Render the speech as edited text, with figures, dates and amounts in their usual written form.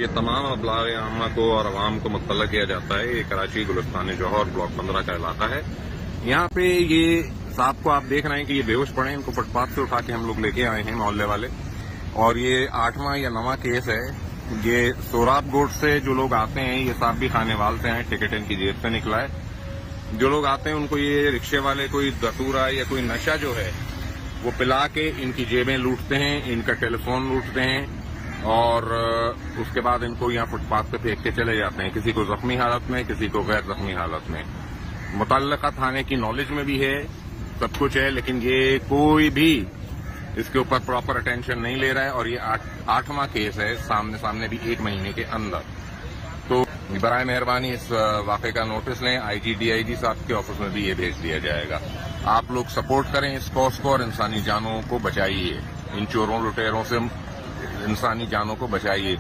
ये तमाम अबलाग आमा को और अवाम को मुत्तला किया जाता है। ये कराची गुलिस्तान जौहर ब्लॉक 15 का इलाका है। यहाँ पे ये साहब को आप देख रहे हैं कि ये बेहोश पड़े, इनको फुटपाथ से उठा के हम लोग लेके आए हैं मोहल्ले वाले। और ये 8वां या 9वां केस है। ये सोराब गोट से जो लोग आते हैं, ये साहब भी खानेवाल से हैं, टिकट इनकी जेब से निकला है। जो लोग आते हैं उनको ये रिक्शे वाले कोई दतूरा या कोई नशा जो है वो पिला के इनकी जेबें लूटते हैं, इनका टेलीफोन लूटते हैं और उसके बाद इनको यहाँ फुटपाथ पे फेंक के चले जाते हैं, किसी को जख्मी हालत में, किसी को गैर जख्मी हालत में। मुतल्लिका थाने की नॉलेज में भी है, सब कुछ है, लेकिन ये कोई भी इसके ऊपर प्रॉपर अटेंशन नहीं ले रहा है। और ये 8वां केस है, सामने भी 1 महीने के अंदर। तो बराए मेहरबानी इस वाक़े का नोटिस लें। आईजी डीआईजी साहब के ऑफिस में भी ये भेज दिया जाएगा। आप लोग सपोर्ट करें इस कॉज को और इंसानी जानों को बचाइए। इन चोरों लुटेरों से इंसानी जानों को बचाइए।